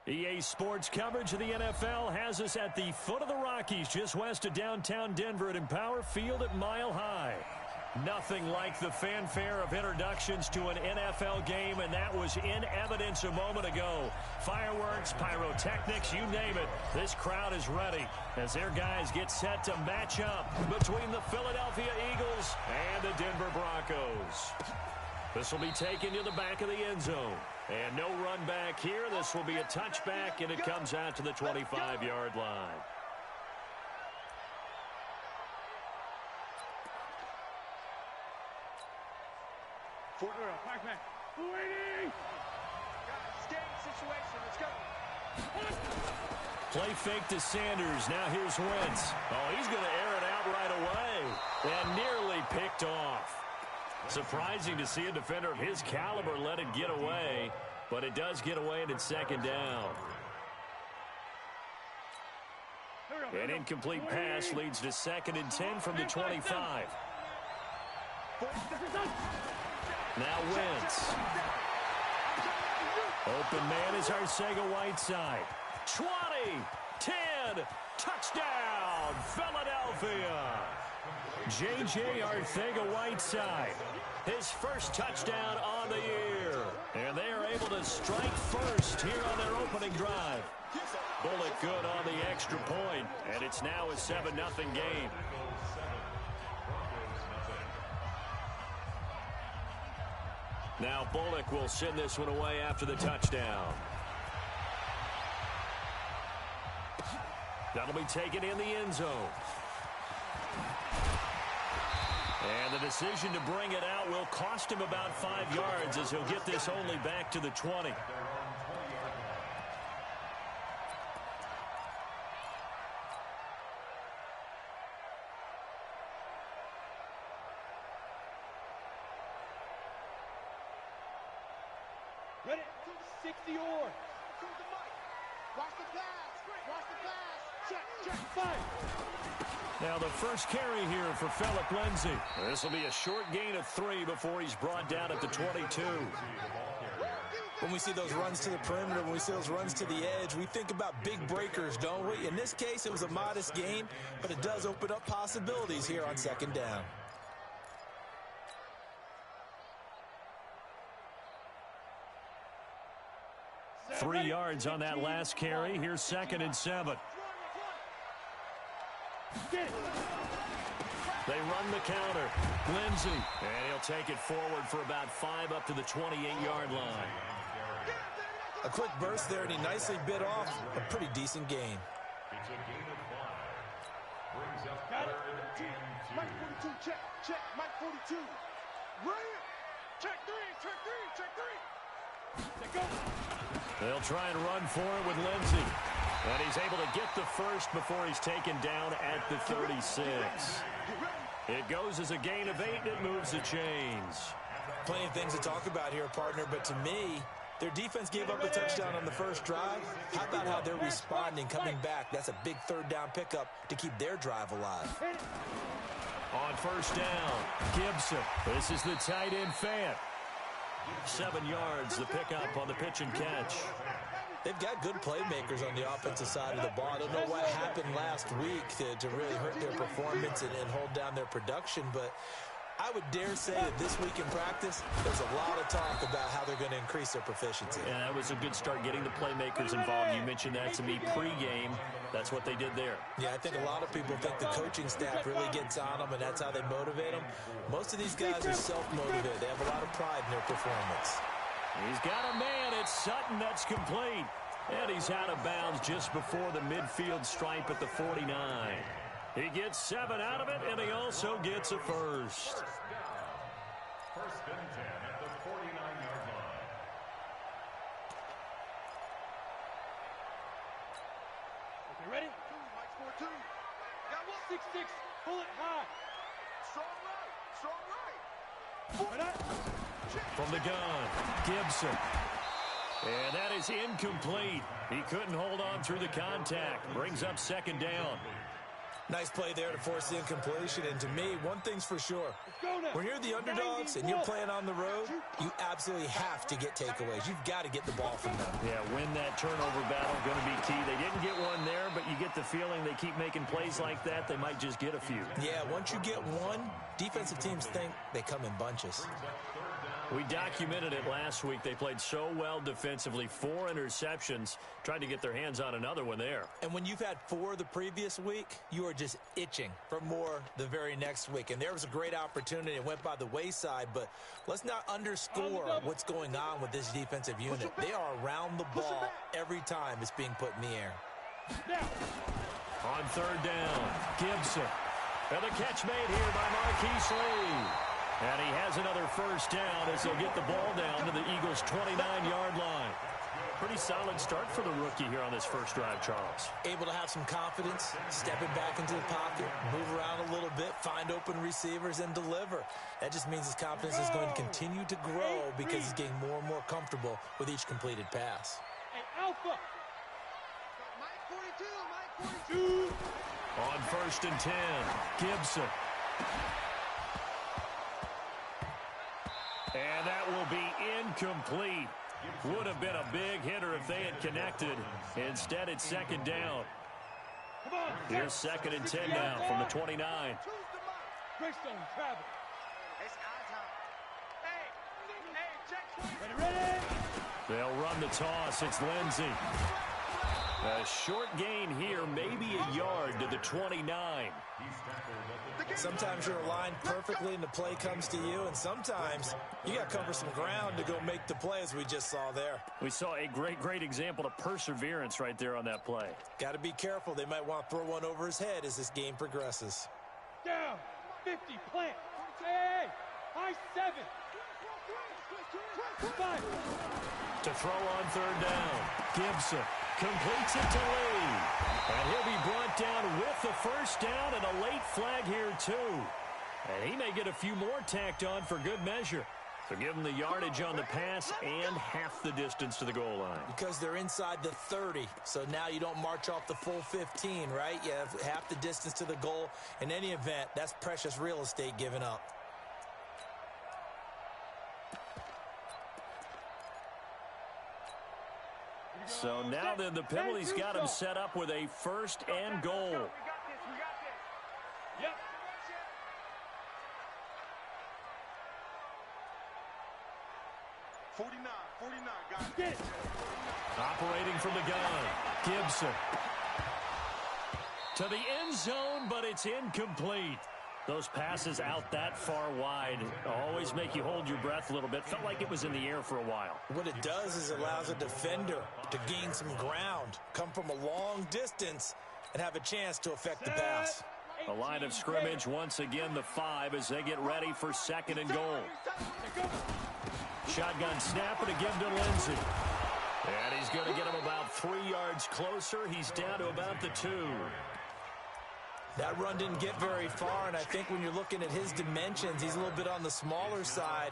EA Sports coverage of the NFL has us at the foot of the Rockies, just west of downtown Denver at Empower Field at Mile High. Nothing like the fanfare of introductions to an NFL game, and that was in evidence a moment ago. Fireworks, pyrotechnics, you name it. This crowd is ready as their guys get set to match up between the Philadelphia Eagles and the Denver Broncos. This will be taken to the back of the end zone. And no run back here. This will be a touchback, and it comes out to the 25-yard line. Play fake to Sanders. Now here's Wentz. Oh, he's going to air it out right away. And nearly picked off. Surprising to see a defender of his caliber let it get away, but it does get away and it's second down. An incomplete pass leads to 2nd and 10 from the 25. Now Wentz. Open man is Arcega-Whiteside. 20, 10, touchdown, Philadelphia. J.J. Arcega-Whiteside, his first touchdown on the year. And they are able to strike first here on their opening drive. Bullock good on the extra point, and it's now a 7-0 game. Now Bullock will send this one away after the touchdown. That'll be taken in the end zone. And the decision to bring it out will cost him about 5 yards as he'll get this only back to the 20. Ready? 60 or. Watch the pass. Watch the pass. Check, fight. Now the first carry here for Phillip Lindsay. This will be a short gain of 3 before he's brought down at the 22. When we see those runs to the perimeter, when we see those runs to the edge, we think about big breakers, don't we? In this case, it was a modest gain, but it does open up possibilities here on 2nd down. Three yards on that last carry. Here's 2nd and 7. They run the counter. Lindsay, and he'll take it forward for about 5 up to the 28-yard line. A quick burst there, and he nicely bit off a pretty decent gain. It's a gain of 5. Brings up 3rd and 10. Mike 42, check, Mike 42. Right. Check 3. Check go. They'll try and run for it with Lindsay. And he's able to get the first before he's taken down at the 36. It goes as a gain of 8, and it moves the chains. Plenty of things to talk about here, partner, but to me, their defense gave up a touchdown on the first drive. How about how they're responding, coming back? That's a big 3rd down pickup to keep their drive alive. On 1st down, Gibson. This is the tight end Fant. 7 yards, the pickup on the pitch and catch. They've got good playmakers on the offensive side of the ball. I don't know what happened last week to really hurt their performance and hold down their production, but I would dare say that this week in practice, there's a lot of talk about how they're going to increase their proficiency. Yeah, that was a good start getting the playmakers involved. You mentioned that to me pregame. That's what they did there. Yeah, I think a lot of people think the coaching staff really gets on them, and that's how they motivate them. Most of these guys are self-motivated. They have a lot of pride in their performance. He's got a man. It's Sutton. That's complete. And he's out of bounds just before the midfield stripe at the 49. He gets 7 out of it, and he also gets a first. 1st and 10 at the 49-yard line. Okay, ready? Mike 4-2. Got 1. 6-6. Pull it high. Strong right. From the gun, Gibson. And that is incomplete. He couldn't hold on through the contact. Brings up 2nd down. Nice play there to force the incompletion. And to me, one thing's for sure. When you're the underdogs and you're playing on the road, you absolutely have to get takeaways. You've got to get the ball from them. Yeah, win that turnover battle, going to be key. They didn't get one there, but you get the feeling they keep making plays like that, they might just get a few. Yeah, once you get one, defensive teams think they come in bunches. We documented it last week. They played so well defensively. 4 interceptions. Tried to get their hands on another one there. And when you've had 4 the previous week, you are just itching for more the very next week. And there was a great opportunity. It went by the wayside. But let's not underscore what's going on with this defensive unit. They are around the ball every time it's being put in the air. On third down, Gibson. And the catch made here by Marquise Lee. And he has another first down as they'll get the ball down to the Eagles' 29-yard line. Pretty solid start for the rookie here on this first drive, Charles. Able to have some confidence, stepping back into the pocket, move around a little bit, find open receivers, and deliver. That just means his confidence is going to continue to grow because he's getting more and more comfortable with each completed pass. Hey, Alpha! Mike 42, Mike 42. On first and 10, Gibson. And that will be incomplete. Would have been a big hitter if they had connected. Instead, it's second down. Here's second and 10 now from the 29. Greystone travel. Ready. They'll run the toss. It's Lindsey. A short gain here, maybe a yard to the 29. Sometimes you're aligned perfectly and the play comes to you, and sometimes you got to cover some ground to go make the play, as we just saw there. We saw a great example of perseverance right there on that play. Got to be careful. They might want to throw one over his head as this game progresses. Down. 50. Plant. Hey. High 7. 5. To throw on third down. Gibson completes it to Lee. And he'll be brought down with the first down and a late flag here too. And he may get a few more tacked on for good measure. So give him the yardage on the pass and half the distance to the goal line. Because they're inside the 30, so now you don't march off the full 15, right? You have half the distance to the goal. In any event, that's precious real estate given up. So now then the penalty's got him set up with a first and goal. Yep. got it. Operating from the gun, Gibson. To the end zone, but it's incomplete. Those passes out that far wide always make you hold your breath a little bit. Felt like it was in the air for a while. What it does is it allows a defender to gain some ground, come from a long distance, and have a chance to affect the pass. The line of scrimmage, once again, the 5 as they get ready for second and goal. Shotgun snap and a give to Lindsey. And he's going to get him about 3 yards closer. He's down to about the 2. That run didn't get very far, and I think when you're looking at his dimensions, he's a little bit on the smaller side.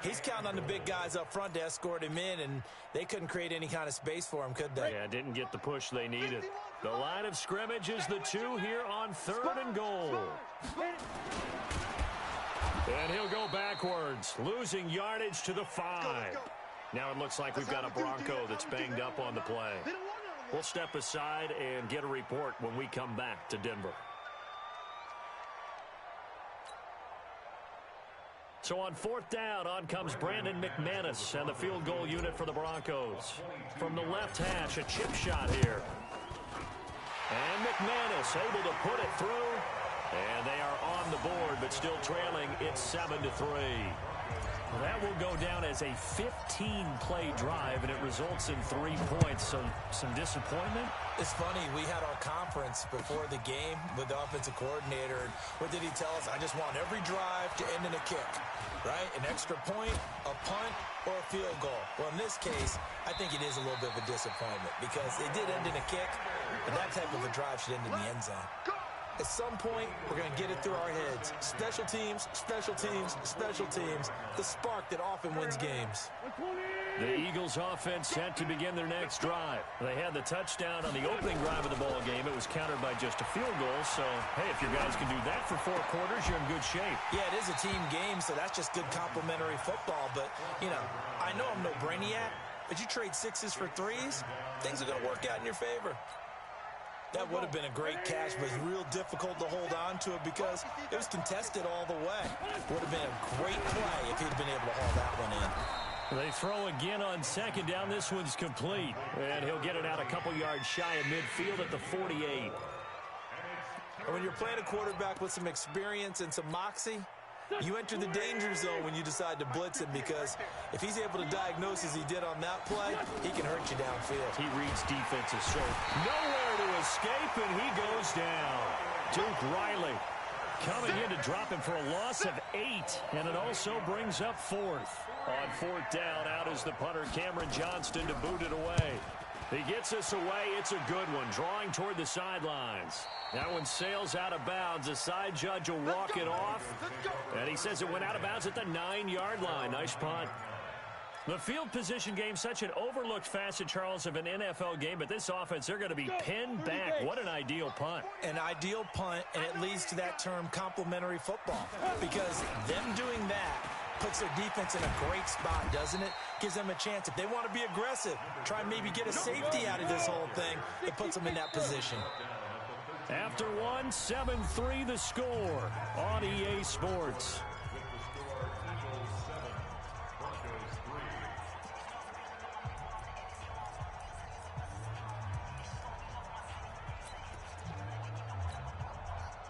He's counting on the big guys up front to escort him in, and they couldn't create any kind of space for him, could they? Yeah, didn't get the push they needed. The line of scrimmage is the 2 here on third and goal. And he'll go backwards, losing yardage to the 5. Now it looks like we've got a Bronco that's banged up on the play. We'll step aside and get a report when we come back to Denver. So on fourth down, on comes Brandon McManus and the field goal unit for the Broncos. From the left hash, a chip shot here. And McManus able to put it through. And they are on the board, but still trailing. It's 7-3. Well, that will go down as a 15-play drive, and it results in 3 points. So some disappointment. It's funny, we had our conference before the game with the offensive coordinator, and what did he tell us? I just want every drive to end in a kick, right? An extra point, a punt, or a field goal. Well, in this case, I think it is a little bit of a disappointment because it did end in a kick, but that type of a drive should end in the end zone. At some point, we're going to get it through our heads. Special teams, special teams, special teams. The spark that often wins games. 120! The Eagles offense set to begin their next drive. They had the touchdown on the opening drive of the ball game. It was countered by just a field goal. So, hey, if your guys can do that for 4 quarters, you're in good shape. Yeah, it is a team game, so that's just good complementary football. But, you know, I know I'm no brainiac, but you trade 6s for 3s, things are going to work out in your favor. That would have been a great catch, but it's real difficult to hold on to it because it was contested all the way. Would have been a great play if he'd been able to haul that one in. They throw again on second down. This one's complete. And he'll get it out a couple yards shy of midfield at the 48. And when you're playing a quarterback with some experience and some moxie, you enter the danger zone when you decide to blitz him, because if he's able to diagnose as he did on that play, he can hurt you downfield. He reads defenses, so nowhere to escape, and he goes down. Duke Riley coming in to drop him for a loss of 8, and it also brings up 4th. On 4th down, out is the punter, Cameron Johnston, to boot it away. He gets us away. It's a good one, drawing toward the sidelines. That one sails out of bounds. The side judge will walk it off, and he says it went out of bounds at the 9-yard line. Nice punt. The field position game, such an overlooked facet, Charles, of an NFL game, but this offense, they're going to be pinned back. What an ideal punt. An ideal punt, and it leads to that term complementary football, because them doing that puts their defense in a great spot, doesn't it? Gives them a chance. If they want to be aggressive, try and maybe get a safety out of this whole thing, it puts them in that position. After 1, 7-3 the score on EA Sports.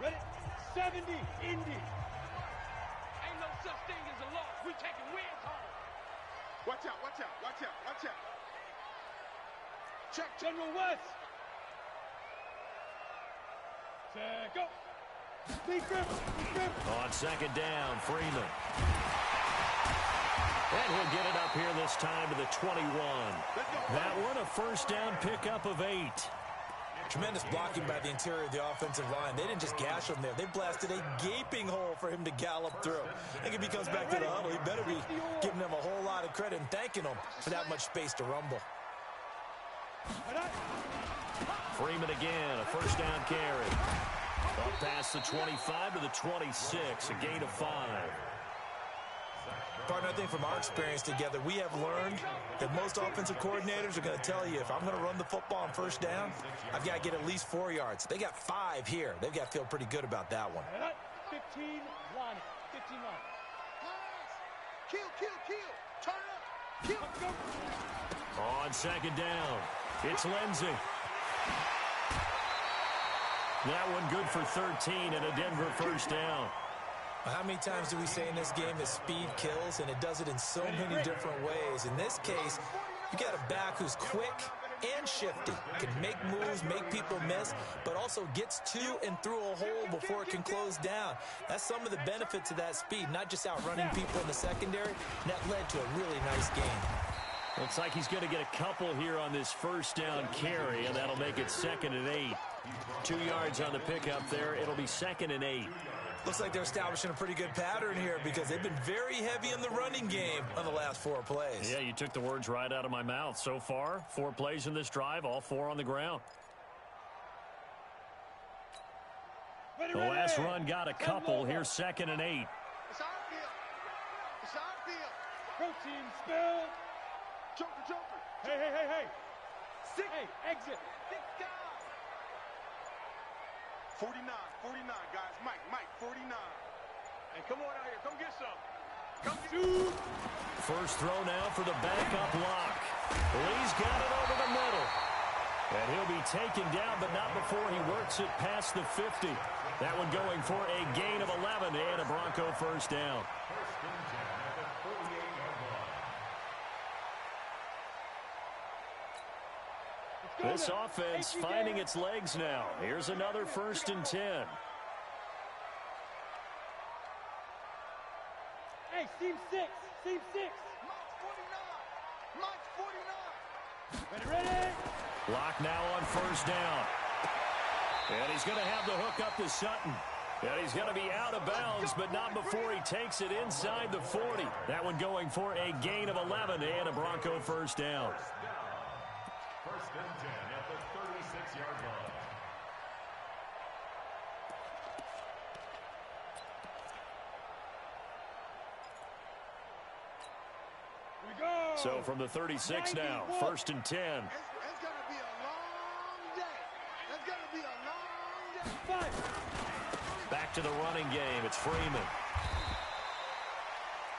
Ready? 70, Indy. Ain't no such thing as a loss. We taking wins home. Watch out, watch out, watch out, watch out. Check General West. Check go. Big grip. On second down, Freeman. And he'll get it up here this time to the 21. That one a first down pickup of 8. Tremendous blocking by the interior of the offensive line. They didn't just gash him there. They blasted a gaping hole for him to gallop through. I think if he comes back to the huddle, he better be giving them a whole lot of credit and thanking them for that much space to rumble. Freeman again, a first down carry. Up past the 25 to the 26, a gain of 5. Partner, I think from our experience together, we have learned that most offensive coordinators are going to tell you, if I'm going to run the football on first down, I've got to get at least 4 yards. They got 5 here. They've got to feel pretty good about that one. 15 line. 15 line. Kill. Turn up. Kill. On second down, it's Lindsey. That one good for 13 and a Denver first down. How many times do we say in this game that speed kills, and it does it in so many different ways? In this case, you got a back who's quick and shifty, can make moves, make people miss, but also gets to and through a hole before it can close down. That's some of the benefits of that speed, not just outrunning people in the secondary. And that led to a really nice game. Looks like he's going to get a couple here on this first down carry, and that'll make it 2nd and 8. 2 yards on the pickup there. It'll be 2nd and 8. Looks like they're establishing a pretty good pattern here, because they've been very heavy in the running game on the last 4 plays. Yeah, you took the words right out of my mouth. So far, 4 plays in this drive, all 4 on the ground. The last run got a couple. Here's 2nd and 8. It's our field. It's our field. Protein spill. Joker. Hey. Hey, exit. 49, guys. Mike, 49. Hey, come on out here. Come get some. Come shoot. First throw now for the backup lock. Lee's got it over the middle. And he'll be taken down, but not before he works it past the 50. That one going for a gain of 11 and a Bronco first down. This offense finding its legs now. Here's another 1st and 10. Hey, seam 6. Mike 49. Ready? Lock now on first down. And he's going to have the hook up to Sutton. And he's going to be out of bounds, but not before he takes it inside the 40. That one going for a gain of 11 and a Bronco first down. First and 10 at the 36-yard line. So from the 36 now, first and 10. It's going to be a long day. It's going to be a long day. Back to the running game. It's Freeman.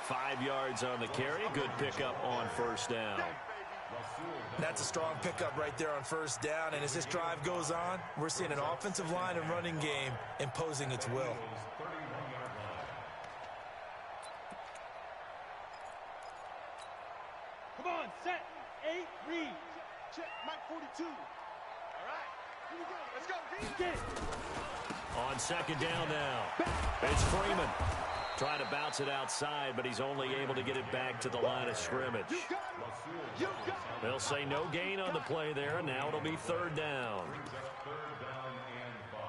5 yards on the carry. Good pickup on first down. That's a strong pickup right there on first down. And as this drive goes on, we're seeing an offensive line and running game imposing its will. Come on, set, 8, read. Check, Mike 42. All right, here we go. Let's go. Get it. On second down now, it's Freeman. Trying to bounce it outside, but he's only able to get it back to the line of scrimmage. You got it. You got it. They'll say no gain on the play there, and now it'll be third down. Third down and 5.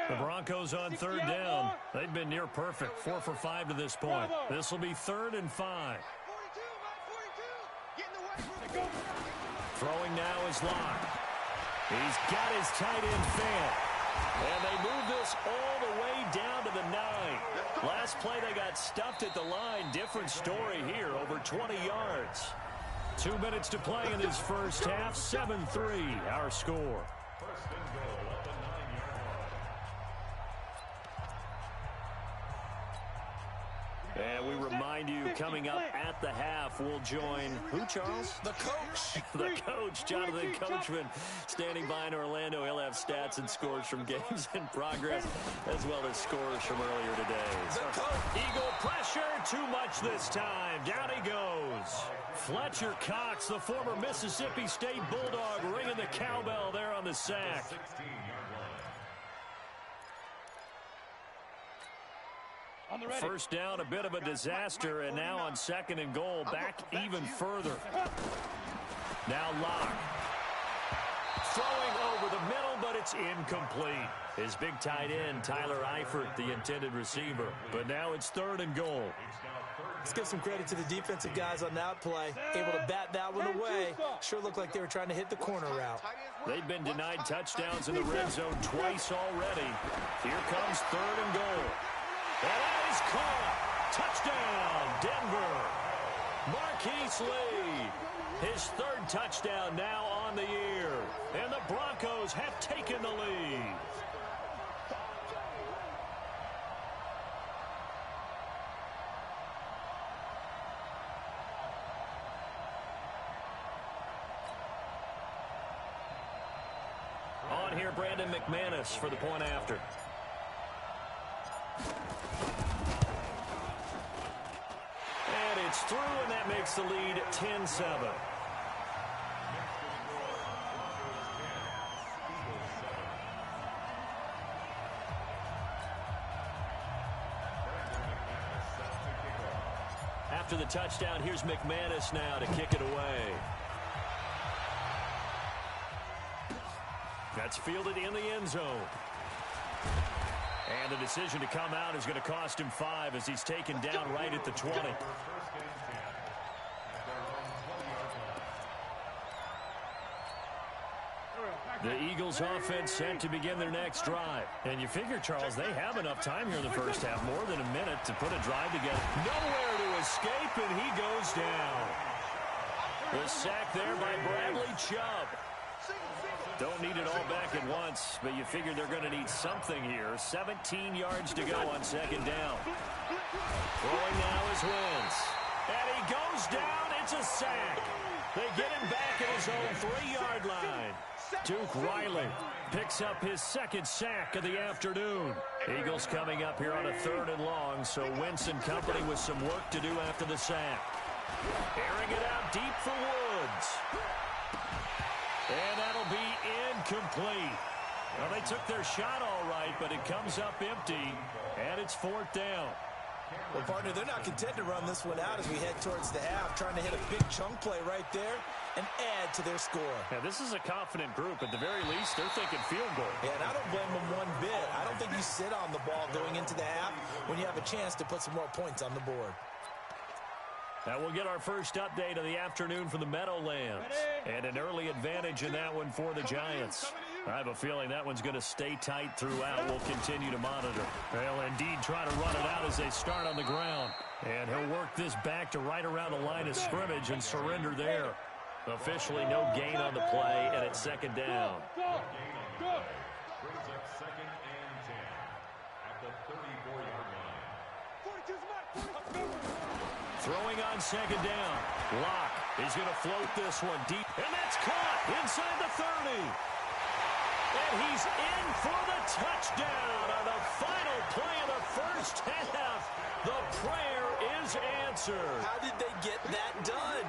The Broncos on third down. They've been near perfect, 4 for 5 to this point. This will be third and 5. Mike 42, Mike 42. Get in the way. Throwing now is Locke. He's got his tight end fan. And they move this all the way down to the 9. Last play they got stuffed at the line. Different story here, over 20 yards. 2 minutes to play in this first half. 7-3 our score. First and goal at the 9-yard line. And we remind you, coming up at the half, we'll join who, Charles? The coach. The coach, Jonathan Coachman, standing by in Orlando. He'll have stats and scores from games in progress, as well as scores from earlier today. So, Eagle pressure, too much this time. Down he goes. Fletcher Cox, the former Mississippi State Bulldog, ringing the cowbell there on the sack. 16-yard line. First down, a bit of a disaster, and now on second and goal, back even further. Now Locke. Throwing over the middle, but it's incomplete. His big tight end, Tyler Eifert, the intended receiver. But now it's third and goal. Let's give some credit to the defensive guys on that play. Able to bat that one away. Sure looked like they were trying to hit the corner route. They've been denied touchdowns in the red zone twice already. Here comes third and goal. And that is caught. Touchdown, Denver. Marquise Lee. His third touchdown now on the year. And the Broncos have taken the lead. On here, Brandon McManus for the point after. And it's through, and that makes the lead 10-7. After the touchdown, here's McManus now to kick it away. That's fielded in the end zone. And the decision to come out is going to cost him 5 as he's taken down right at the 20. The Eagles offense set to begin their next drive. And you figure, Charles, they have enough time here in the first half, more than a minute to put a drive together. Nowhere to escape, and he goes down. The sack there by Bradley Chubb. Don't need it all back at once, but you figure they're going to need something here. 17 yards to go on second down. Throwing now is Wentz. And he goes down. It's a sack. They get him back at his own 3-yard line. Duke Riley picks up his second sack of the afternoon. Eagles coming up here on a 3rd and long, so Wentz and company with some work to do after the sack. Airing it out deep for Woods. And that'll be incomplete. Well, they took their shot all right, but it comes up empty, and it's 4th down. Well, partner, they're not content to run this one out as we head towards the half, trying to hit a big chunk play right there and add to their score. Yeah, this is a confident group. At the very least, they're thinking field goal. Yeah, and I don't blame them one bit. I don't think you sit on the ball going into the half when you have a chance to put some more points on the board. Now we'll get our first update of the afternoon from the Meadowlands. And an early advantage in that one for the Giants. I have a feeling that one's going to stay tight throughout. We'll continue to monitor. They'll indeed try to run it out as they start on the ground. And he'll work this back to right around the line of scrimmage and surrender there. Officially no gain on the play, and it's 2nd down. Brings up 2nd and 10 at the 34-yard line. Throwing on 2nd down. Locke is going to float this one deep. And that's caught inside the 30. And he's in for the touchdown on the final play of the first half. The prayer is answered. How did they get that done?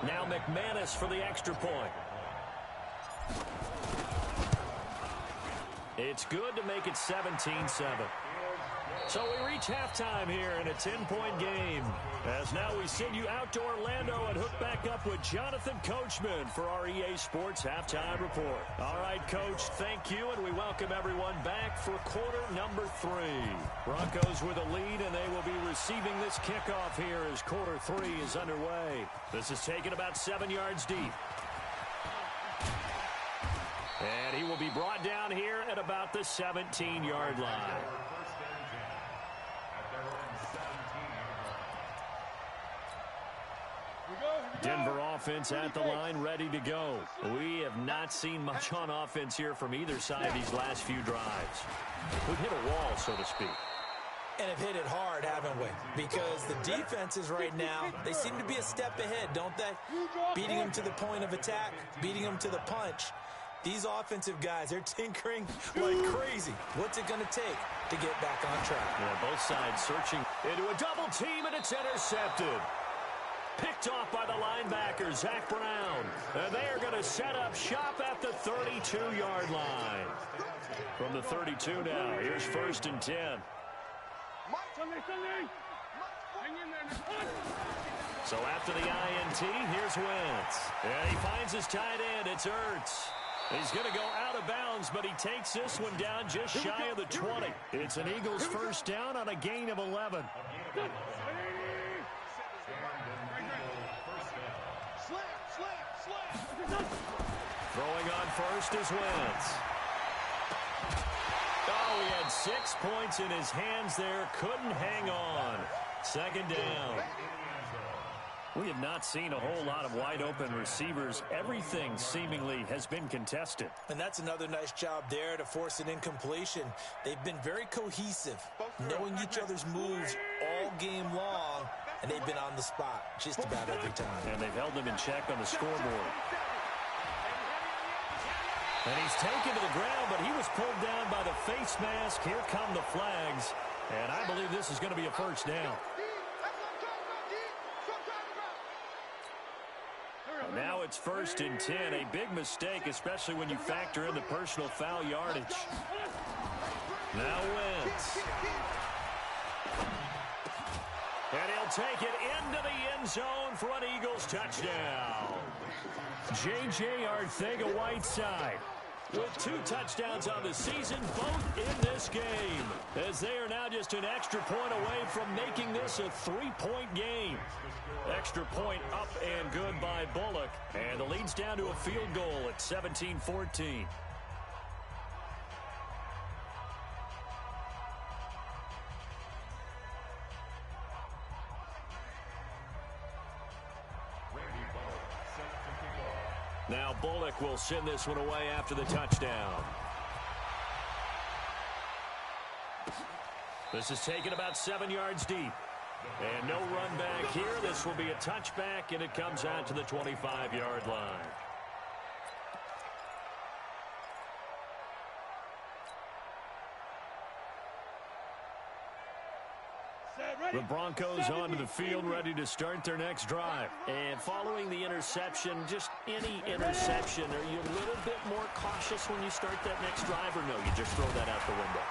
Now McManus for the extra point. It's good to make it 17-7. So we reach halftime here in a 10-point game. As now we send you out to Orlando and hook back up with Jonathan Coachman for our EA Sports Halftime Report. All right, Coach, thank you, and we welcome everyone back for quarter number 3. Broncos with a lead, and they will be receiving this kickoff here as quarter 3 is underway. This is taken about 7 yards deep. And he will be brought down here at about the 17-yard line. Denver offense at the line, ready to go. We have not seen much on offense here from either side these last few drives. We've hit a wall, so to speak. And have hit it hard, haven't we? Because the defenses right now, they seem to be a step ahead, don't they? Beating them to the point of attack, beating them to the punch. These offensive guys, they're tinkering like crazy. What's it going to take to get back on track? Yeah, both sides searching into a double team, and it's intercepted. Picked off by the linebacker, Zach Brown. And they are going to set up shop at the 32-yard line. From the 32 now, here's 1st and 10. So after the INT, here's Wentz. And he finds his tight end, it's Ertz. He's going to go out of bounds, but he takes this one down just shy of the 20. It's an Eagles first down on a gain of 11. Throwing on first is Wentz. Oh, he had 6 points in his hands there. Couldn't hang on. 2nd down. We have not seen a whole lot of wide-open receivers. Everything seemingly has been contested. And that's another nice job there to force an incompletion. They've been very cohesive, knowing each other's moves all game long, and they've been on the spot just about every time. And they've held them in check on the scoreboard. And he's taken to the ground, but he was pulled down by the face mask. Here come the flags. And I believe this is going to be a first down. Now it's 1st and 10. A big mistake, especially when you factor in the personal foul yardage. Now Wentz. And he'll take it into the end zone for an Eagles touchdown. J.J. Arcega-Whiteside with 2 touchdowns on the season, both in this game, as they are now just an extra point away from making this a 3-point game. Extra point up and good by Bullock, and the lead's down to a field goal at 17-14. Now Bullock will send this one away after the touchdown. This is taken about 7 yards deep. And no run back here. This will be a touchback, and it comes out to the 25-yard line. The Broncos onto the field, ready to start their next drive. And following the interception, just any interception, are you a little bit more cautious when you start that next drive, or no, you just throw that out the window?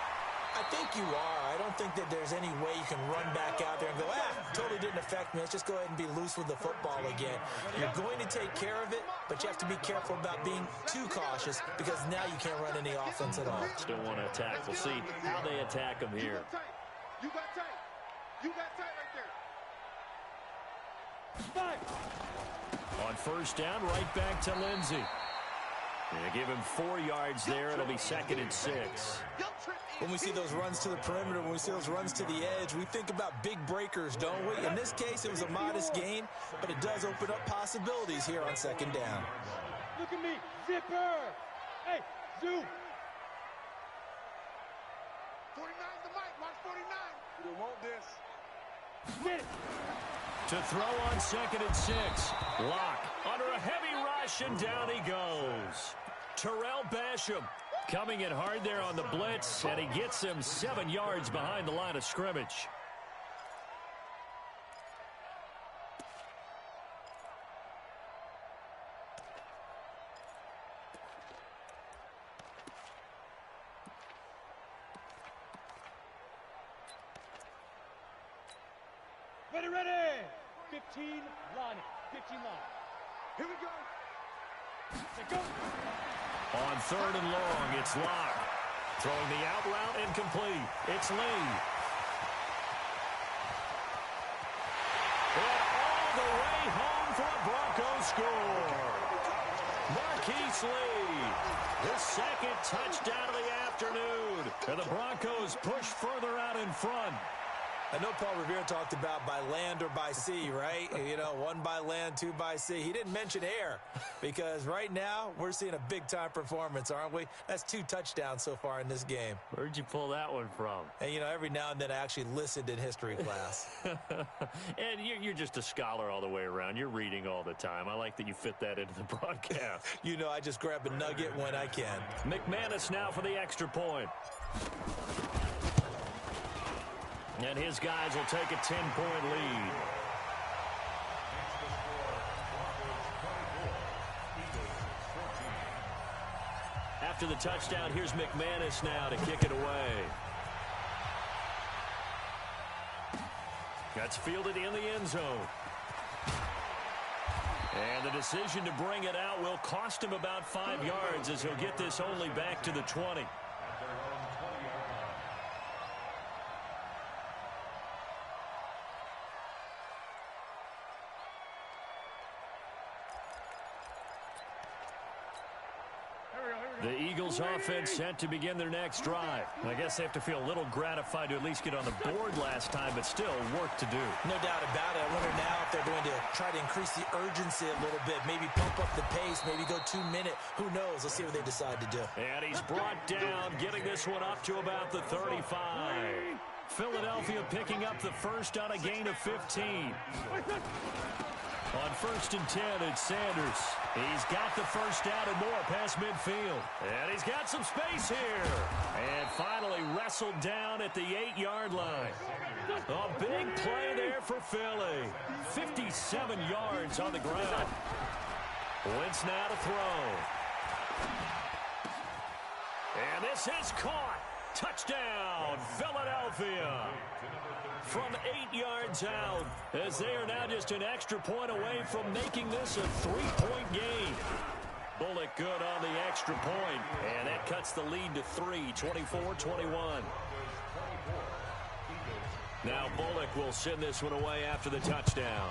I think you are. I don't think that there's any way you can run back out there and go, totally didn't affect me. Let's just go ahead and be loose with the football again. You're going to take care of it, but you have to be careful about being too cautious because now you can't run any offense at all. Still want to attack. We'll see how they attack them here. You got tight. You got tight right there. On first down, right back to Lindsey. They give him 4 yards there. It'll be 2nd and 6. When we see those runs to the perimeter, when we see those runs to the edge, we think about big breakers, don't we? In this case, it was a modest gain, but it does open up possibilities here on 2nd down. Look at me, zipper. Hey, zoom. 49's the mic. Watch 49. You want this. Get it. To throw on 2nd and 6. Lock under a heavy rush, and down he goes. Terrell Basham coming in hard there on the blitz, and he gets him 7 yards behind the line of scrimmage. Ready. 15 line. 15 line. Here we go. Let's go. On 3rd and long, it's Locke. Throwing the out route incomplete. It's Lee. And all the way home for a Broncos score. Marquise Lee, his 2nd touchdown of the afternoon. And the Broncos push further out in front. I know Paul Revere talked about by land or by sea, right? You know, 1 by land, 2 by sea. He didn't mention air because right now we're seeing a big-time performance, aren't we? That's 2 touchdowns so far in this game. Where'd you pull that one from? And, you know, every now and then I actually listened in history class. And you're just a scholar all the way around. You're reading all the time. I like that you fit that into the broadcast. You know, I just grab a nugget when I can. McManus now for the extra point. And his guys will take a 10-point lead. After the touchdown, here's McManus now to kick it away. That's fielded in the end zone. And the decision to bring it out will cost him about 5 yards as he'll get this only back to the 20. The Eagles offense set to begin their next drive. I guess they have to feel a little gratified to at least get on the board last time, but still work to do. No doubt about it. I wonder now if they're going to try to increase the urgency a little bit, maybe pump up the pace, maybe go 2-minute. Who knows? Let's see what they decide to do. And he's brought down, getting this one up to about the 35. Philadelphia picking up the first on a gain of 15. On 1st and 10, it's Sanders. He's got the first down and more past midfield. And he's got some space here. And finally wrestled down at the 8-yard line. A big play there for Philly. 57 yards on the ground. Wentz now to throw. And this is caught. Touchdown, Philadelphia. From 8 yards out, as they are now just an extra point away from making this a 3-point game. Bullock good on the extra point, and that cuts the lead to 3, 24-21. Now Bullock will send this one away after the touchdown.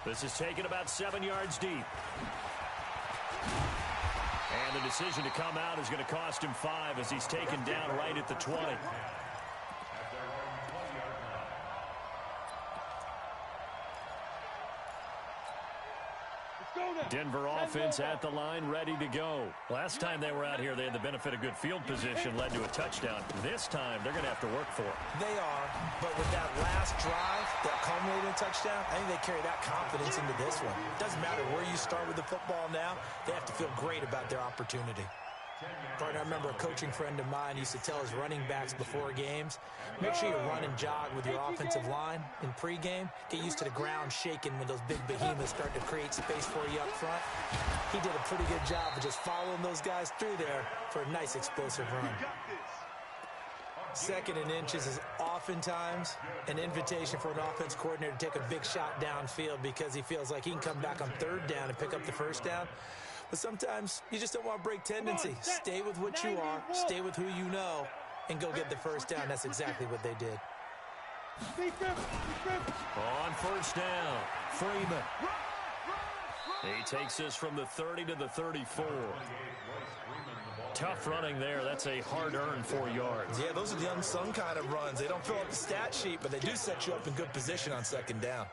This is taken about 7 yards deep. And the decision to come out is going to cost him 5 as he's taken down right at the 20. Denver offense at the line, ready to go. Last time they were out here, they had the benefit of good field position, led to a touchdown. This time, they're going to have to work for it. They are, but with that last drive, that culminating touchdown, I think they carry that confidence into this one. It doesn't matter where you start with the football now. They have to feel great about their opportunity. Partner, I remember a coaching friend of mine used to tell his running backs before games, make sure you run and jog with your offensive line in pregame. Get used to the ground shaking when those big behemoths start to create space for you up front. He did a pretty good job of just following those guys through there for a nice explosive run. Second and inches is oftentimes an invitation for an offense coordinator to take a big shot downfield because he feels like he can come back on third down and pick up the first down. But sometimes you just don't want to break tendency. Stay with what you are, stay with who you know, and go get the first down. That's exactly what they did. On first down, Freeman. He takes this from the 30 to the 34. Tough running there. That's a hard-earned 4 yards. Yeah, those are the unsung kind of runs. They don't fill up the stat sheet, but they do set you up in good position on second down.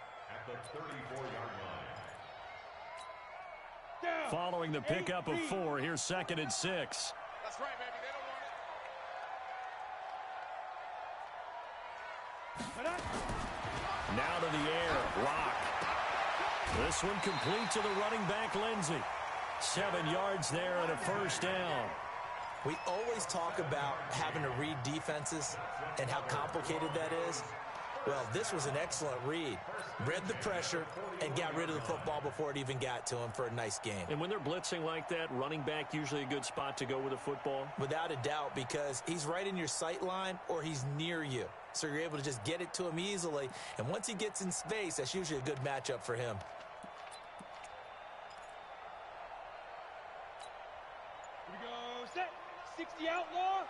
Following the pickup of 4, here's 2nd and 6. That's right, baby. They don't want it. Now to the air. Lock. This one complete to the running back, Lindsey. 7 yards there and a first down. We always talk about having to read defenses and how complicated that is. Well, this was an excellent read. Read the pressure and got rid of the football before it even got to him for a nice game. And when they're blitzing like that, running back usually a good spot to go with a football? Without a doubt, because he's right in your sight line or he's near you. So you're able to just get it to him easily. And once he gets in space, that's usually a good matchup for him. Here we go, set. 60 outlaw,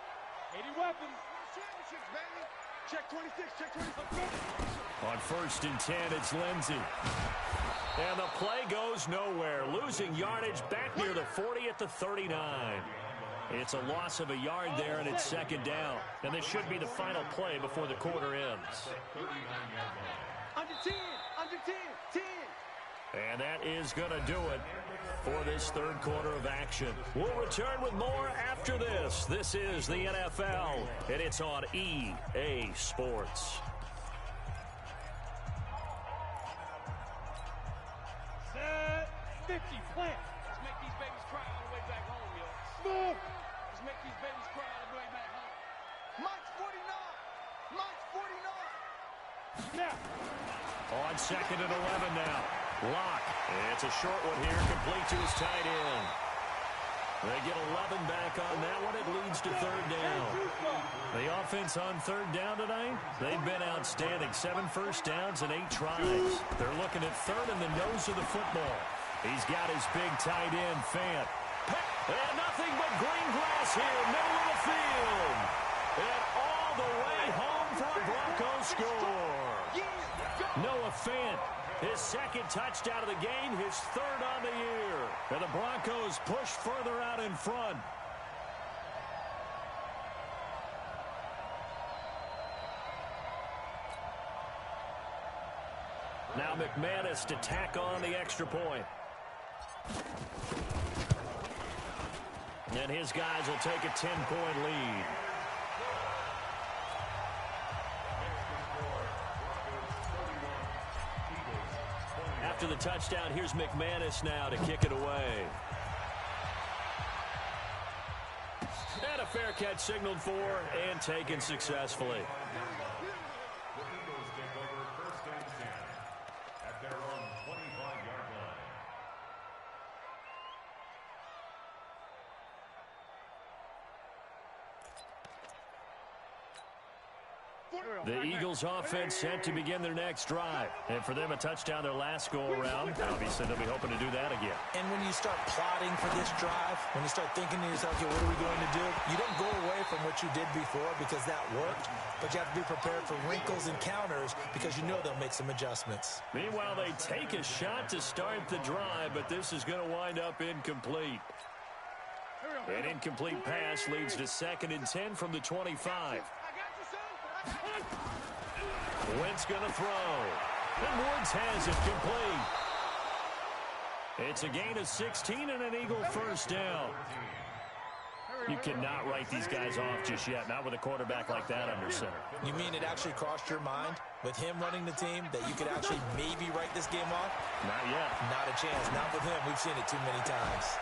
80 weapons. Championships, baby. Check 26, check 26. On first and 10, it's Lindsey. And the play goes nowhere. Losing yardage back near the 40 at the 39. It's a loss of a yard there, and it's 2nd down. And this should be the final play before the quarter ends. Under 10, under 10, 10. And that is going to do it for this third quarter of action. We'll return with more after this. This is the NFL, and it's on EA Sports. Set 50, plant. Let's make these babies cry all the way back home, yo. Move. Let's make these babies cry all the way back home. Mike's 49. Mike's 49. Now. On 2nd and 11 now. Lock. It's a short one here, complete to his tight end. They get 11 back on that one. It leads to 3rd down. The offense on 3rd down tonight, they've been outstanding. 7 first downs and 8 tries. They're looking at 3rd in the nose of the football. He's got his big tight end, Fant. And nothing but green grass here, middle of the field. And all the way home for a Broncos score. Noah Fant, his 2nd touchdown of the game, his 3rd on the year. And the Broncos push further out in front. Now McManus to tack on the extra point. And his guys will take a 10-point lead. After the touchdown, here's McManus now to kick it away. And a fair catch signaled for and taken successfully. The Eagles take over 1st and 10 at their own 25-yard line. The Eagles offense set to begin their next drive. And for them, a touchdown their last go-around. Obviously, they'll be hoping to do that again. And when you start plotting for this drive, when you start thinking to yourself, okay, what are we going to do? You don't go away from what you did before because that worked, but you have to be prepared for wrinkles and counters because you know they'll make some adjustments. Meanwhile, they take a shot to start the drive, but this is going to wind up incomplete. An incomplete pass leads to 2nd and 10 from the 25. Wentz going to throw. And Woods has it complete. It's a gain of 16 and an Eagle first down. You cannot write these guys off just yet, not with a quarterback like that under center. You mean it actually crossed your mind with him running the team that you could actually maybe write this game off? Not yet. Not a chance. Not with him. We've seen it too many times.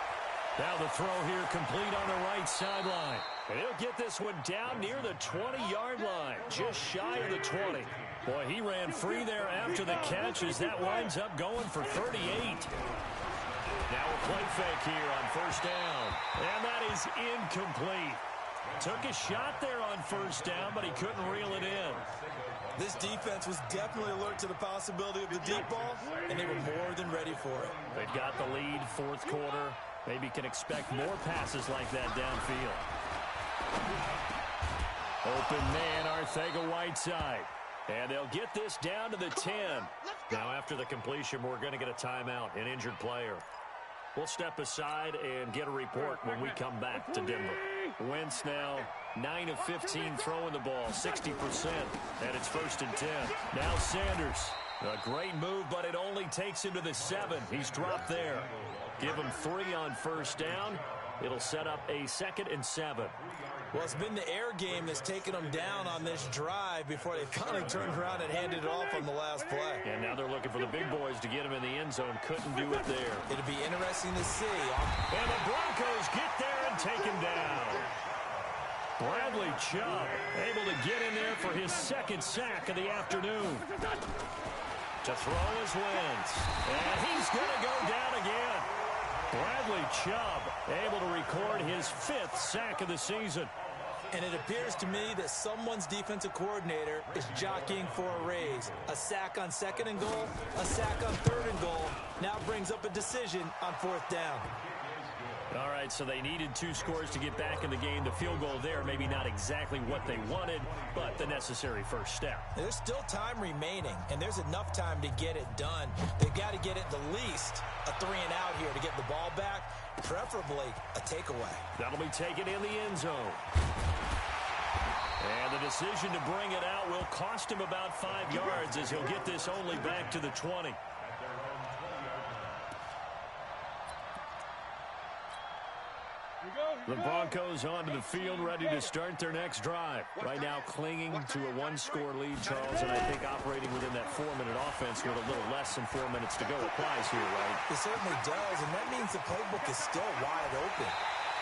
Now the throw here complete on the right sideline. And he'll get this one down near the 20-yard line, just shy of the 20. Boy, he ran free there after the catch as that winds up going for 38. Now a play fake here on first down. And that is incomplete. Took a shot there on first down, but he couldn't reel it in. This defense was definitely alert to the possibility of the deep ball, and they were more than ready for it. They've got the lead, fourth quarter. Maybe can expect more passes like that downfield. Open man, Arcega-Whiteside. And they'll get this down to the 10. Now after the completion, we're going to get a timeout, an injured player. We'll step aside and get a report when we come back to Denver. Wentz now 9 of 15 throwing the ball, 60%, and it's 1st and 10. Now Sanders, a great move, but it only takes him to the 7. He's dropped there. Give him 3 on first down. It'll set up a 2nd and 7. Well, it's been the air game that's taken them down on this drive before they finally turned around and handed it off on the last play. And now they're looking for the big boys to get him in the end zone. Couldn't do it there. It'll be interesting to see. And the Broncos get there and take him down. Bradley Chubb able to get in there for his 2nd sack of the afternoon. To throw his Wentz. And he's going to go down again. Bradley Chubb able to record his 5th sack of the season. And it appears to me that someone's defensive coordinator is jockeying for a raise. A sack on 2nd and goal, a sack on 3rd and goal. Now brings up a decision on 4th down. All right, so they needed 2 scores to get back in the game. The field goal there, maybe not exactly what they wanted, but the necessary first step. There's still time remaining, and there's enough time to get it done. They've got to get at the least a 3 and out here to get the ball back, preferably a takeaway. That'll be taken in the end zone. And the decision to bring it out will cost him about 5 yards as he'll get this only back to the 20. The Broncos onto the field, ready to start their next drive. Right now clinging to a 1-score lead, Charles, and I think operating within that 4-minute offense with a little less than 4 minutes to go applies here, right? It certainly does, and that means the playbook is still wide open.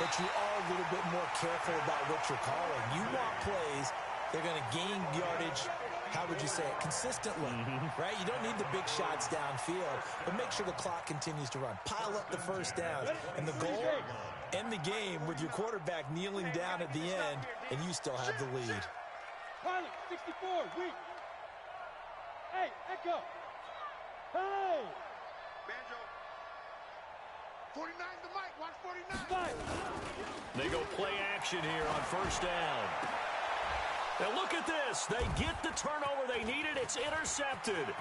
But you are a little bit more careful about what you're calling. You want plays, they're going to gain yardage, how would you say it, consistently, right? You don't need the big shots downfield, but make sure the clock continues to run. Pile up the first downs, and the goal, end the game with your quarterback kneeling down at the end, and you still have the lead. Pilot, 64, weak. Hey, Echo. Hey. Banjo. 49 to Mike, watch 49. They go play action here on first down. Now look at this. They get the turnover they needed. It's intercepted.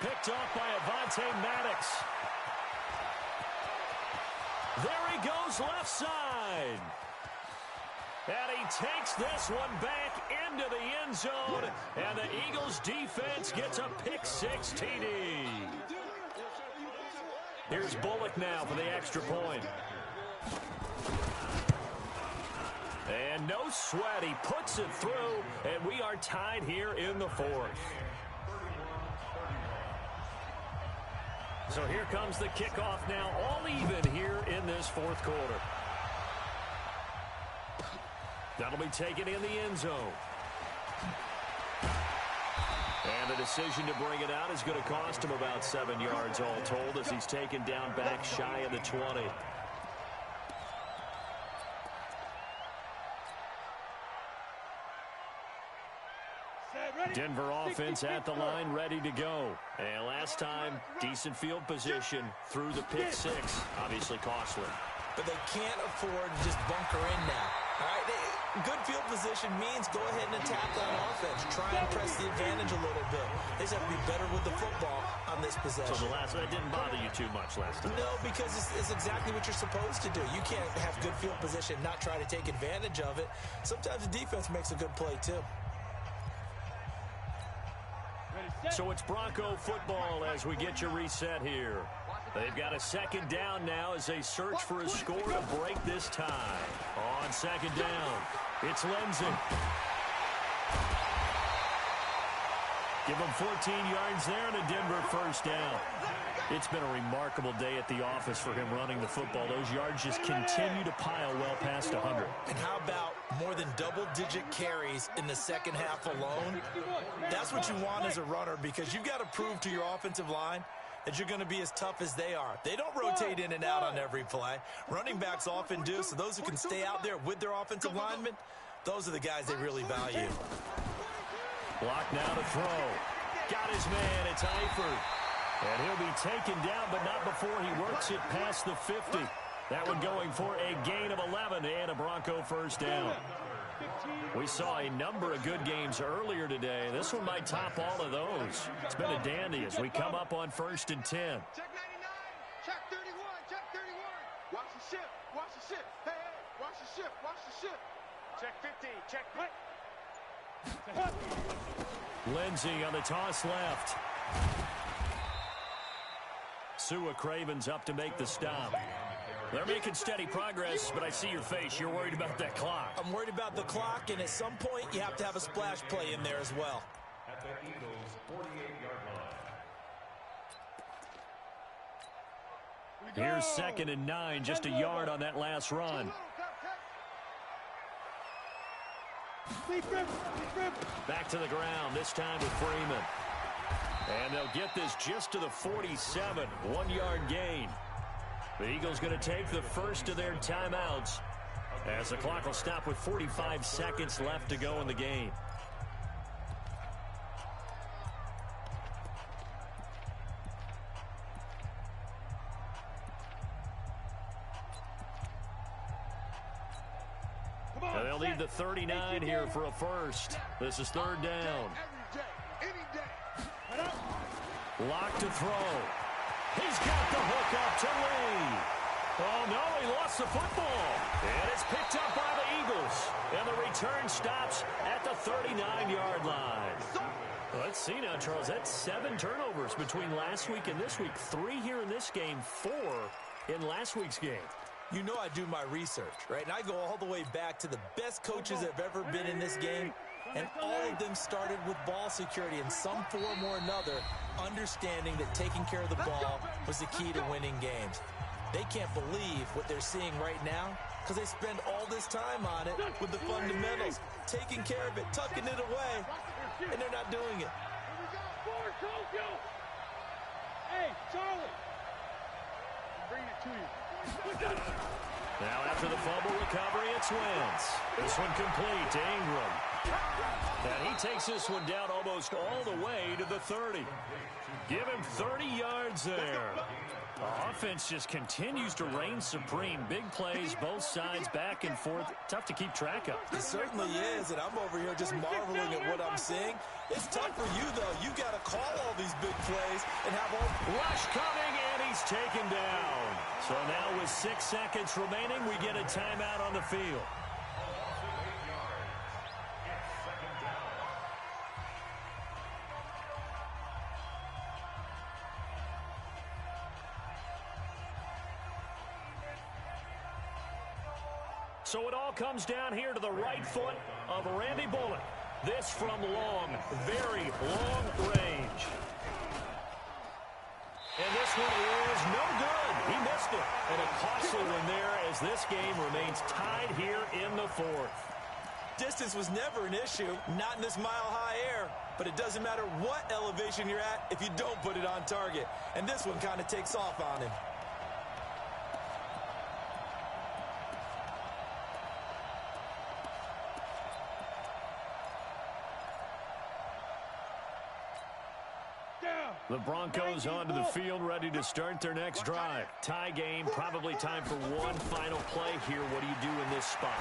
Picked off by Avonte Maddox. There he goes left side. And he takes this one back into the end zone. And the Eagles defense gets a pick-6 TD. Here's Bullock now for the extra point. And no sweat. He puts it through. And we are tied here in the 4th. So here comes the kickoff now, all even here in this 4th quarter. That'll be taken in the end zone. And the decision to bring it out is going to cost him about 7 yards all told as he's taken down back shy of the 20. Denver offense at the line, ready to go. And last time, decent field position through the pick-6. Obviously costly. But they can't afford to just bunker in now. All right, good field position means go ahead and attack on offense. Try and press the advantage a little bit. They just have to be better with the football on this possession. So the last one didn't bother you too much last time? No, because it's exactly what you're supposed to do. You can't have good field position, not try to take advantage of it. Sometimes the defense makes a good play, too. So it's Bronco football as we get you reset here. They've got a 2nd down now as they search for a score to break this tie. On 2nd down, it's Lindsay. Give him 14 yards there and a Denver first down. It's been a remarkable day at the office for him running the football. Those yards just continue to pile well past 100. And how about more than double-digit carries in the second half alone? That's what you want as a runner, because you've got to prove to your offensive line that you're going to be as tough as they are. They don't rotate in and out on every play. Running backs often do, so those who can stay out there with their offensive linemen, those are the guys they really value. Block now to throw. Got his man. It's Eifert. And he'll be taken down, but not before he works it past the 50. That one going for a gain of 11 and a Bronco first down. We saw a number of good games earlier today. This one might top all of those. It's been a dandy as we come up on 1st and 10. Check 99, check 31, check 31. Watch the ship, watch the ship. Hey, hey, watch the ship, watch the ship. Check 50, check what? Lindsey on the toss left. Sua Craven's up to make the stop. They're making steady progress, but I see your face. You're worried about that clock. I'm worried about the clock, and at some point, you have to have a splash play in there as well. At the Eagles' 48-yard line. Here's 2nd and 9, just a yard on that last run. Back to the ground, this time with Freeman. And they'll get this just to the 47, 1-yard gain. The Eagles going to take the first of their timeouts as the clock will stop with 45 seconds left to go in the game. And they'll need the 39 here for a first. This is 3rd down. Lock to throw. He's got the hook up to Lee. Oh, no, he lost the football. And it's picked up by the Eagles. And the return stops at the 39-yard line. Let's see now, Charles. That's 7 turnovers between last week and this week. 3 here in this game, 4 in last week's game. You know I do my research, right? And I go all the way back to the best coaches that have ever been in this game. And all of them started with ball security in some form or another, understanding that taking care of the ball was the key to winning games. They can't believe what they're seeing right now because they spend all this time on it with the fundamentals, taking care of it, tucking it away, and they're not doing it. Hey, Charlie. Bring it to you. Now after the fumble recovery, it's Wentz. This one complete to Ingram. And he takes this one down almost all the way to the 30. Give him 30 yards there. The offense just continues to reign supreme. Big plays, both sides, back and forth. Tough to keep track of. It certainly is, and I'm over here just marveling at what I'm seeing. It's tough for you, though. You got to call all these big plays and have all... Rush coming, and he's taken down. So now with 6 seconds remaining, we get a timeout on the field. So it all comes down here to the right foot of Randy Bullock. This from long, very long range. And this one is no good. He missed it. And a costly one there as this game remains tied here in the 4th. Distance was never an issue, not in this mile-high air. But it doesn't matter what elevation you're at if you don't put it on target. And this one kind of takes off on him. The Broncos onto the field, ready to start their next drive. Tie game, probably time for one final play here. What do you do in this spot?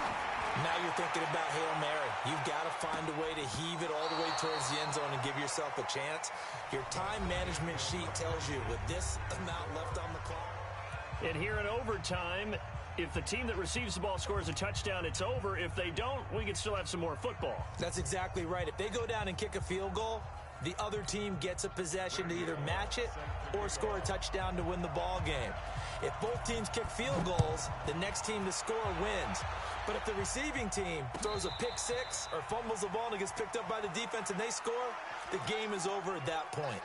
Now you're thinking about Hail Mary. You've got to find a way to heave it all the way towards the end zone and give yourself a chance. Your time management sheet tells you with this amount left on the clock. And here in overtime, if the team that receives the ball scores a touchdown, it's over. If they don't, we can still have some more football. That's exactly right. If they go down and kick a field goal, the other team gets a possession to either match it or score a touchdown to win the ball game. If both teams kick field goals, the next team to score wins. But if the receiving team throws a pick six or fumbles the ball and it gets picked up by the defense and they score, the game is over at that point.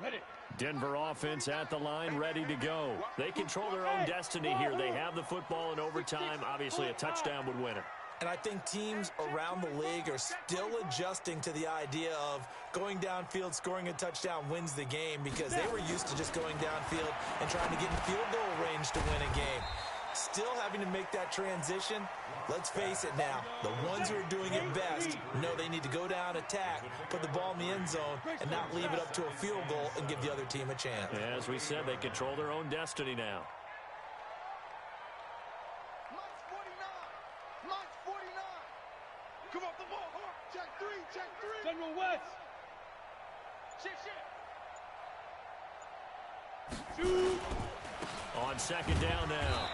Ready. Denver offense at the line, ready to go. They control their own destiny here. They have the football in overtime. Obviously, a touchdown would win it. And I think teams around the league are still adjusting to the idea of going downfield, scoring a touchdown wins the game, because they were used to just going downfield and trying to get in field goal range to win a game. Still having to make that transition. Let's face it now, the ones who are doing it best know they need to go down, attack, put the ball in the end zone, and not leave it up to a field goal and give the other team a chance. Yeah, as we said, they control their own destiny now. Mike's 49. Mike's 49. Come off the ball. Check three. Check three. General West. Shit. Shoot. On second down now.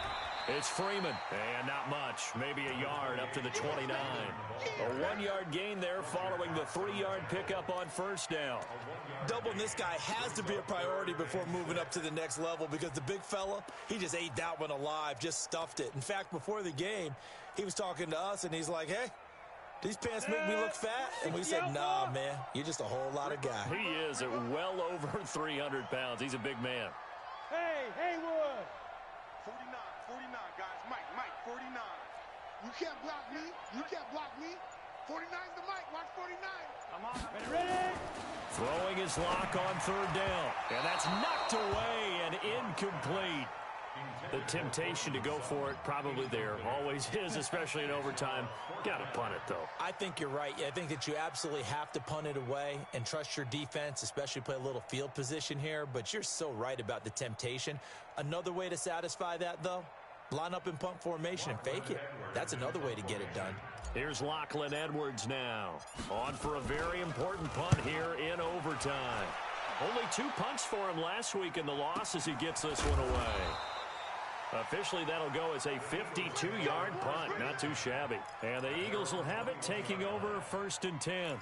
It's Freeman, and not much, maybe a yard up to the 29. A 1-yard gain there following the 3-yard pickup on first down. Doubling this guy has to be a priority before moving up to the next level, because the big fella, he just ate that one alive, just stuffed it. In fact, before the game, he was talking to us, and he's like, hey, these pants make me look fat? And we said, nah, man, you're just a whole lot of guy. He is at well over 300 pounds. He's a big man. Hey, Haywood. 49, guys. Mike, 49. You can't block me. You can't block me. 49's the Mike. Watch 49. I'm on. Ready. Throwing his lock on third down. And that's knocked away and incomplete. The temptation to go for it probably there. Always is, especially in overtime. Got to punt it, though. I think you're right. I think that you absolutely have to punt it away and trust your defense, especially play a little field position here. But you're so right about the temptation. Another way to satisfy that, though, line up in punt formation and fake it. That's another way to get it done. Here's Lachlan Edwards now. On for a very important punt here in overtime. Only 2 punts for him last week in the loss as he gets this one away. Officially, that'll go as a 52-yard punt. Not too shabby. And the Eagles will have it, taking over 1st and 10.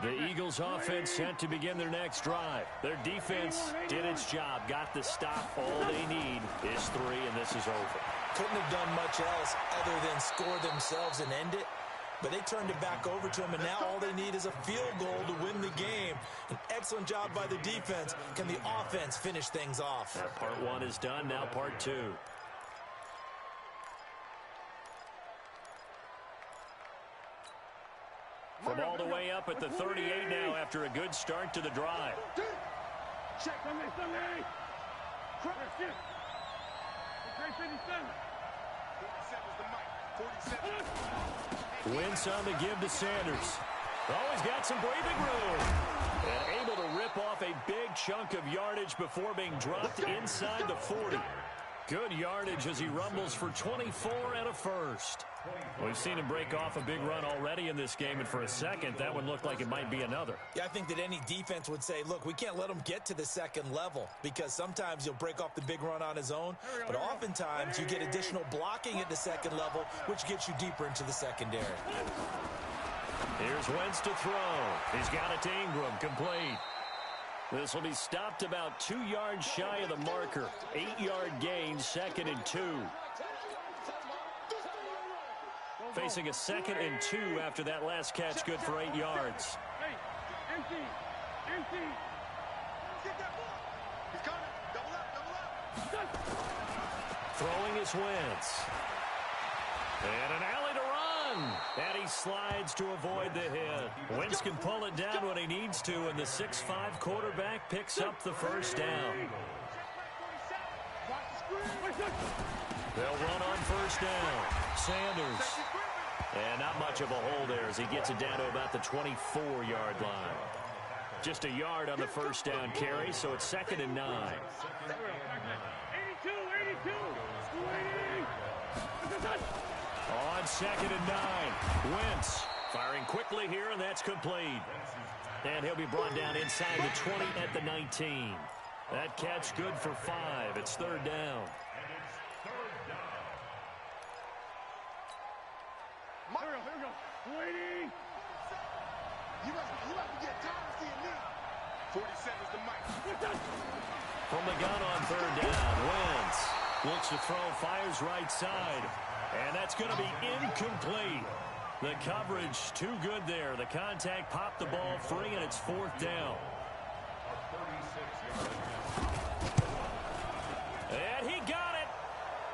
The Eagles offense set to begin their next drive. Their defense did its job, got the stop. All they need is 3, and this is over. Couldn't have done much else other than score themselves and end it. But they turned it back over to him, and now all they need is a field goal to win the game. An excellent job by the defense. Can the offense finish things off? Part 1 is done, now part 2. From all the way up at the 38 now after a good start to the drive. Check. Sunday. 47. 47's the Mike. 47. Wentz on the give to Sanders. Oh, he's got some breathing room. And able to rip off a big chunk of yardage before being dropped inside the 40. Good yardage as he rumbles for 24 and a first. We've seen him break off a big run already in this game, and for a second, that one looked like it might be another. Yeah, I think that any defense would say, look, we can't let him get to the second level, because sometimes he'll break off the big run on his own, but oftentimes you get additional blocking at the second level, which gets you deeper into the secondary. Here's Wentz to throw. He's got it to Ingram, complete. This will be stopped about 2 yards shy of the marker. 8-yard gain, 2nd and 2. Facing a 2nd and 2 after that last catch, good for 8 yards. Hey, empty. Get that ball. He's coming. Double up. Throwing is Wentz. And an alley to run. And he slides to avoid the hit. Wentz can pull it down when he needs to, and the 6'5 quarterback picks up the first down. They'll run on first down. Sanders. And not much of a hole there as he gets it down to about the 24-yard line. Just a yard on the first down carry, so it's 2nd and 9. 82. On 2nd and 9, Wentz firing quickly here, and that's complete. And he'll be brought down inside the 20 at the 19. That catch good for 5. It's 3rd down. Here we go. Waiting. You must be getting tired of seeing me. 47's the Mike. From the gun on third down, Wentz looks to throw, fires right side, and that's going to be incomplete. The coverage too good there. The contact popped the ball free, and it's fourth down. And he got it.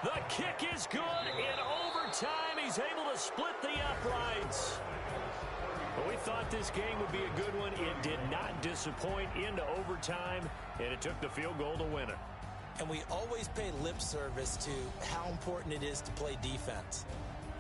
The kick is good. In overtime, he's able to split the uprights. But we thought this game would be a good one. It did not disappoint into overtime, and it took the field goal to win it. And we always pay lip service to how important it is to play defense.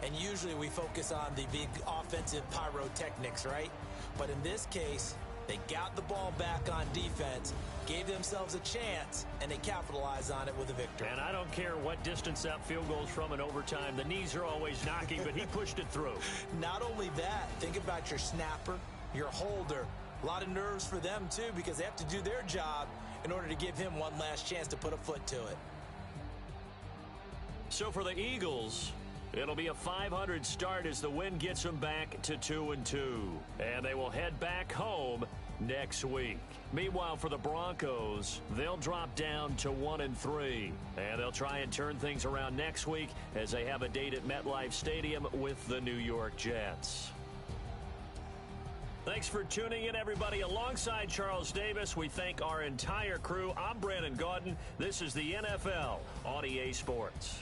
And usually we focus on the big offensive pyrotechnics, right? But in this case, they got the ball back on defense, gave themselves a chance, and they capitalized on it with a victory. And I don't care what distance that field goal's from in overtime. The knees are always knocking, but he pushed it through. Not only that, think about your snapper, your holder. A lot of nerves for them, too, because they have to do their job in order to give him one last chance to put a foot to it. So for the Eagles, it'll be a .500 start as the win gets them back to 2-2. And they will head back home next week. Meanwhile, for the Broncos, they'll drop down to 1-3. And they'll try and turn things around next week as they have a date at MetLife Stadium with the New York Jets. Thanks for tuning in, everybody. Alongside Charles Davis, we thank our entire crew. I'm Brandon Gaudin. This is the NFL on EA Sports.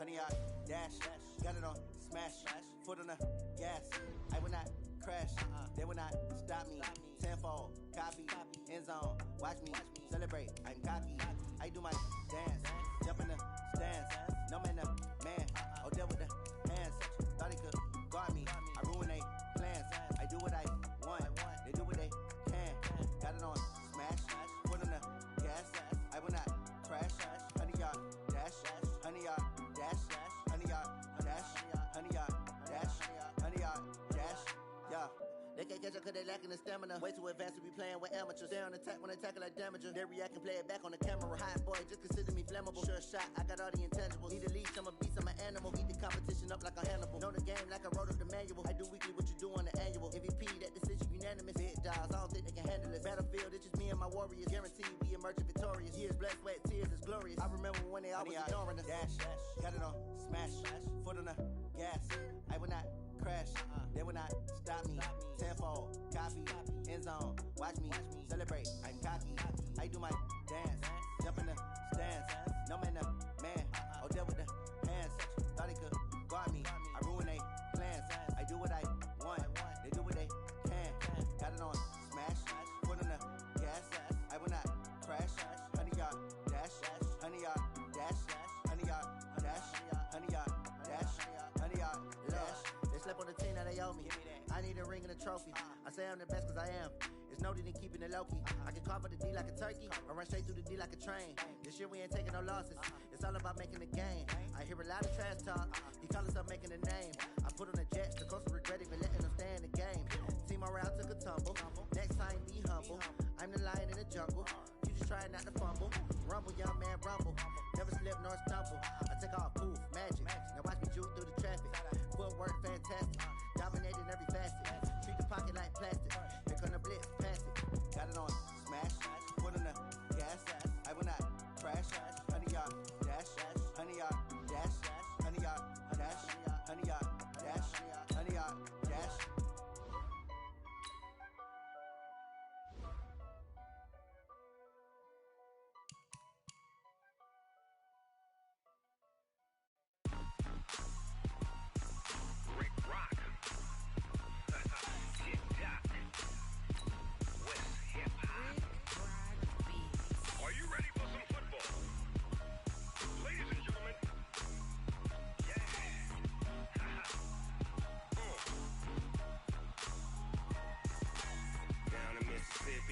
100-yard dash. Got it on smash. Foot on the gas. I will not crash. They will not stop me. Tenfold, copy, end zone. Watch me celebrate. I'm cocky. I do my dance. Jump in the stands. No man, the man. Oh, deal with the hands. Thought he could guard me. I ruin they plans. I do what I want. They do what they can. Got it on smash. Foot on the gas. I will not crash. 100-yard dash. 100-yard dash. 100-yard dash. 100-yard dash. 100-yard dash. Yeah. They can't catch up cause they lacking the stamina. Way too advanced to be playing with amateurs. They on attack when they tackle like damager. They react and play it back on the camera. Hot boy, just consider me flammable. Sure shot, I got all the intangibles. Need a leash, I'm a beast, I'm an animal. Eat the competition up like a Hannibal. Know the game like I wrote up the manual. I do weekly what you do on the annual. MVP, that decision unanimous. Big dogs, I don't think they can handle it. Battlefield, it's just me and my warriors. Guaranteed we emerge victorious. Years, blood, sweat, tears, it's glorious. I remember when they always ignoring us. Dash, got it on smash. Foot on the gas. I will not crash. They will not stop me. Tenfold, copy, end zone. Watch me celebrate. I'm cocky. I do my dance. Jump in the stands. No man, the man. Oh, deal with the hands. Thought he could guard me. I ruin they plans. I do what I want. They do what they can. Got it on smash. Foot on the gas. I will not crash. 100-yard dash. 100-yard dash. 100-yard dash. 100-yard dash. 100-yard dash. They slept on the team, now they owe me. I need a ring and a trophy. I say I'm the best cause I am. It's noted in keeping it low-key. I can carve up the D like a turkey, or run straight through the D like a train. This year we ain't taking no losses. It's all about making the game. I hear a lot of trash talk. He call us up making a name. I put on the Jets, the coach will regret even letting them stay in the game. Team around took a tumble. Next time be humble. I'm the lion in the jungle. You just try not to fumble. Rumble, young man, rumble. Never slip nor stumble. I take off, poof, magic. Now watch me juke through the traffic. Footwork fantastic. Dominating every facet. Treat the pocket like plastic. Here come the blitz, pass it. Got it on smash. Foot on the gas. I will not crash. 100-yard dash. 100-yard dash. 100-yard dash. 100-yard dash. 100-yard dash.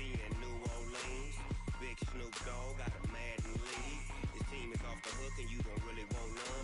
And New Orleans, Big Snoop Dogg got a Madden league. His team is off the hook and you don't really want none.